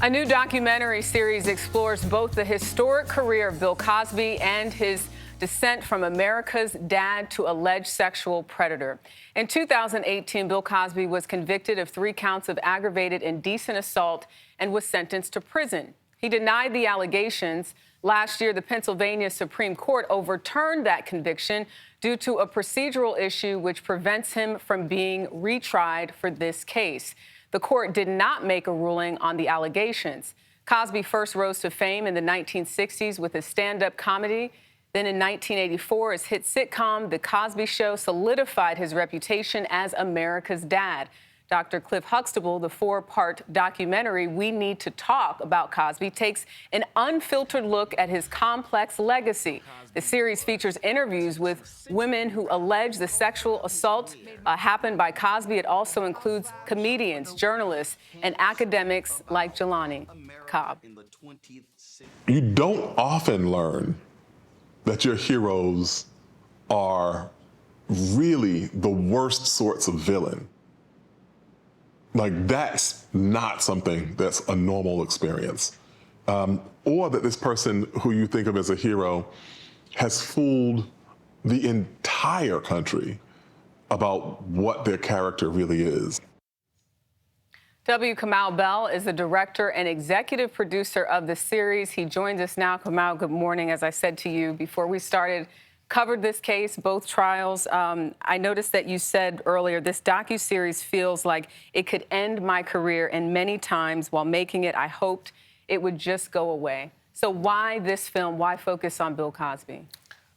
A new documentary series explores both the historic career of Bill Cosby and his descent from America's dad to alleged sexual predator. In 2018, Bill Cosby was convicted of 3 counts of aggravated indecent assault and was sentenced to prison. He denied the allegations. Last year, the Pennsylvania Supreme Court overturned that conviction due to a procedural issue which prevents him from being retried for this case. The court did not make a ruling on the allegations. Cosby first rose to fame in the 1960s with his stand-up comedy. Then in 1984, his hit sitcom, The Cosby Show, solidified his reputation as America's dad. Dr. Cliff Huxtable, the 4-part documentary We Need to Talk About Cosby, takes an unfiltered look at his complex legacy. The series features interviews with women who allege the sexual assault happened by Cosby. It also includes comedians, journalists, and academics like Jelani Cobb. You don't often learn that your heroes are really the worst sorts of villain. Like, that's not something that's a normal experience. Or that this person who you think of as a hero has fooled the entire country about what their character really is. Kamau Bell is the director and executive producer of the series. He joins us now. Kamau, good morning. As I said to you before we started, covered this case, both trials. I noticed that you said earlier, this docuseries feels like it could end my career, and many times while making it, I hoped it would just go away. So why this film? Why focus on Bill Cosby?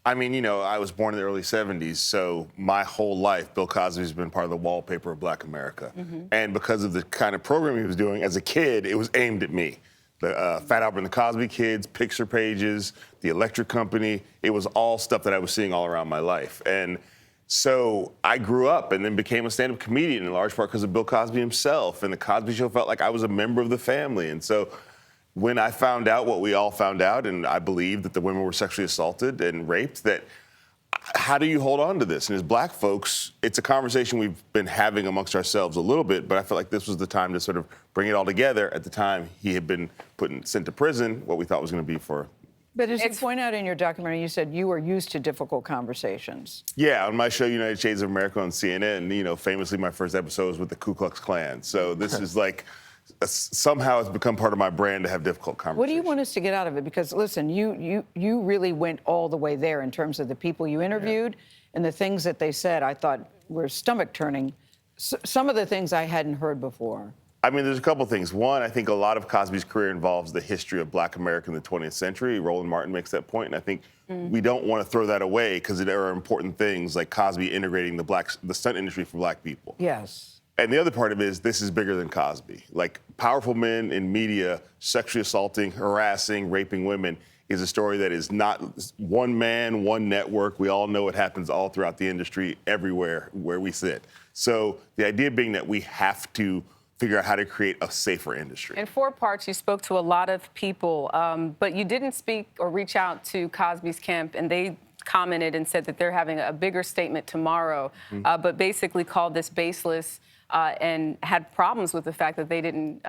I mean, you know, I was born in the early 70s, so my whole life, Bill Cosby's been part of the wallpaper of Black America. And because of the kind of programming he was doing, as a kid, it was aimed at me. The Fat Albert and the Cosby Kids, picture pages, the Electric Company, it was all stuff that I was seeing all around my life. And so I grew up and then became a stand-up comedian in large part because of Bill Cosby himself. And the Cosby Show felt like I was a member of the family. And so when I found out what we all found out, and I believed that the women were sexually assaulted and raped, that how do you hold on to this? And as Black folks, it's a conversation we've been having amongst ourselves a little bit, but I felt like this was the time to sort of bring it all together. At the time, he had been sent to prison, what we thought was going to be for... But as you point out in your documentary, you said you were used to difficult conversations. Yeah, on my show, United Shades of America on CNN, you know, famously my first episode was with the Ku Klux Klan. So this is like... somehow it's become part of my brand to have difficult conversations. What do you want us to get out of it? Because, listen, you really went all the way there in terms of the people you interviewed and the things that they said I thought were stomach-turning. Some of the things I hadn't heard before. I mean, there's a couple things. One, I think a lot of Cosby's career involves the history of Black America in the 20th century. Roland Martin makes that point, and I think we don't want to throw that away because there are important things like Cosby integrating the stunt industry for Black people. Yes. And the other part of it is this is bigger than Cosby. Like, powerful men in media sexually assaulting, harassing, raping women is a story that is not one man, one network. We all know it happens all throughout the industry, everywhere where we sit. So the idea being that we have to figure out how to create a safer industry. In 4 parts, you spoke to a lot of people, but you didn't speak or reach out to Cosby's camp, and they commented and said that they're having a bigger statement tomorrow, but basically called this baseless and had problems with the fact that they didn't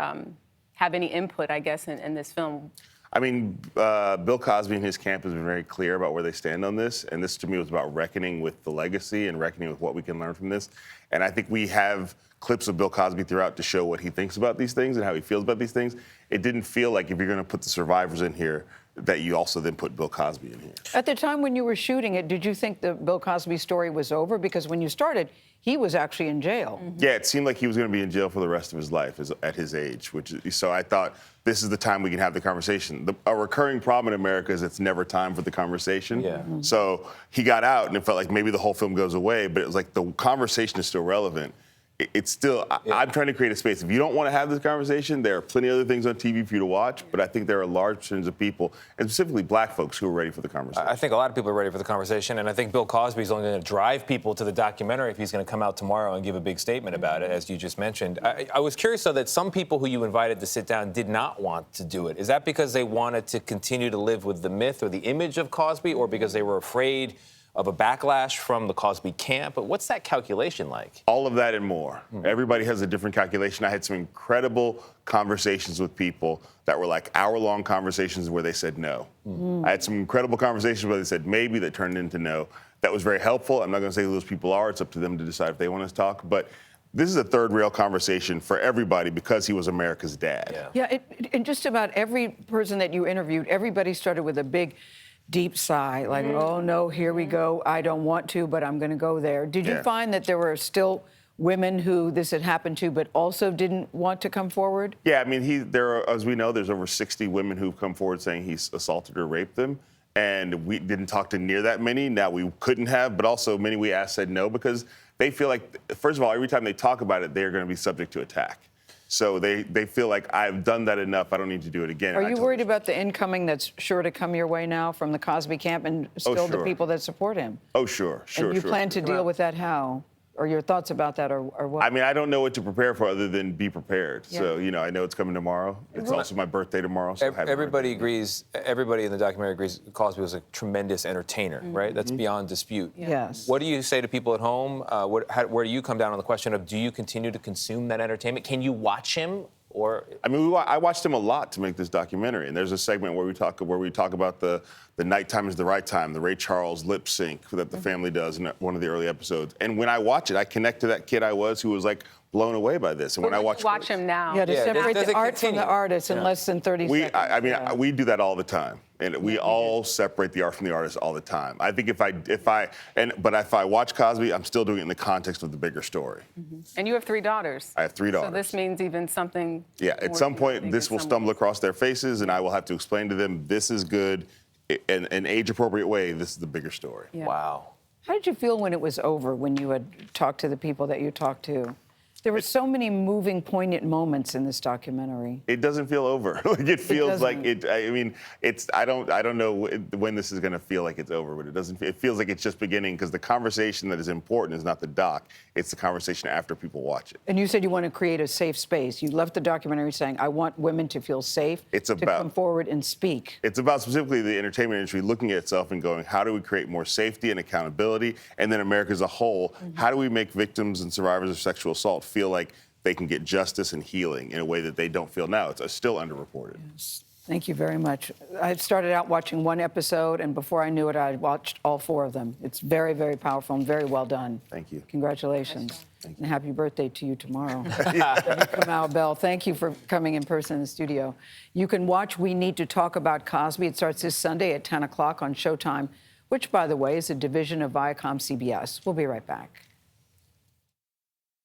have any input, I guess, in this film. I mean, Bill Cosby and his camp has been very clear about where they stand on this, and this to me was about reckoning with the legacy and reckoning with what we can learn from this. And I think we have clips of Bill Cosby throughout to show what he thinks about these things and how he feels about these things. It didn't feel like if you're going to put the survivors in here, that you also then put Bill Cosby in here. At the time when you were shooting it, did you think the Bill Cosby story was over? Because when you started, he was actually in jail. Yeah, it seemed like he was going to be in jail for the rest of his life at his age, so I thought this is the time we can have the conversation. A recurring problem in America is it's never time for the conversation. Yeah. So he got out, and it felt like maybe the whole film goes away, but it was like the conversation is still relevant. It's still, I'm trying to create a space. If you don't want to have this conversation, there are plenty of other things on TV for you to watch, but I think there are large percentages of people, and specifically Black folks, who are ready for the conversation. I think a lot of people are ready for the conversation, and I think Bill Cosby is only going to drive people to the documentary if he's going to come out tomorrow and give a big statement about it, as you just mentioned. I was curious, though, that some people who you invited to sit down did not want to do it. Is that because they wanted to continue to live with the myth or the image of Cosby, or because they were afraid of a backlash from the Cosby camp. But what's that calculation like? All of that and more. Everybody has a different calculation. I had some incredible conversations with people that were like hour-long conversations where they said no. I had some incredible conversations where they said maybe, that turned into no. That was very helpful. I'm not going to say who those people are. It's up to them to decide if they want to talk. But this is a third rail conversation for everybody because he was America's dad. Yeah, and just about every person that you interviewed, everybody started with a big, deep sigh, like, oh, no, here we go. I don't want to, but I'm going to go there. Did you find that there were still women who this had happened to but also didn't want to come forward? Yeah, I mean, as we know, there's over 60 women who've come forward saying he's assaulted or raped them. And we didn't talk to near that many. Now, we couldn't have, but also many we asked said no because they feel like, first of all, every time they talk about it, they're going to be subject to attack. So they feel like I've done that enough. I don't need to do it again. Are you worried about the incoming that's sure to come your way now from the Cosby camp and still the people that support him? Oh, sure. And you plan to deal with that how? Or your thoughts about that or what? I mean, I don't know what to prepare for other than be prepared. So, I know it's coming tomorrow. It's also my birthday tomorrow. So everybody agrees, everybody in the documentary agrees Cosby was a tremendous entertainer, right? That's beyond dispute. Yes. What do you say to people at home? Where do you come down on the question of, do you continue to consume that entertainment? Can you watch him? Or I mean, I watched him a lot to make this documentary, and there's a segment where we talk about the nighttime is the right time, the Ray Charles lip sync that the family does in one of the early episodes. And when I watch it, I connect to that kid I was who was like blown away by this. And when I watch him now, to separate does the it art from continue? the artist in less than 30 seconds. I mean, we do that all the time, and we all separate the art from the artist all the time. I think if I watch Cosby, I'm still doing it in the context of the bigger story. And you have 3 daughters. I have 3 daughters. So this means even something. Yeah, at some point, this will stumble across their faces, and I will have to explain to them this is good in an age-appropriate way. This is the bigger story. Yeah. Wow. How did you feel when it was over, when you had talked to the people that you talked to? There were so many moving, poignant moments in this documentary. It doesn't feel over. It feels like it. I mean, I don't know when this is going to feel like it's over, but it doesn't. It feels like it's just beginning because the conversation that is important is not the doc. It's the conversation after people watch it. And you said you want to create a safe space. You left the documentary saying, "I want women to feel safe to come forward and speak." It's about specifically the entertainment industry looking at itself and going, how do we create more safety and accountability? And then America as a whole, how do we make victims and survivors of sexual assault feel like they can get justice and healing in a way that they don't feel now? It's still underreported. Yes. Thank you very much. I started out watching one episode, and before I knew it, I watched all 4 of them. It's very, very powerful and very well done. Thank you. Congratulations. And happy birthday to you tomorrow. Kamau Bell, thank you for coming in person in the studio. You can watch We Need to Talk About Cosby. It starts this Sunday at 10 o'clock on Showtime, which, by the way, is a division of Viacom CBS. We'll be right back.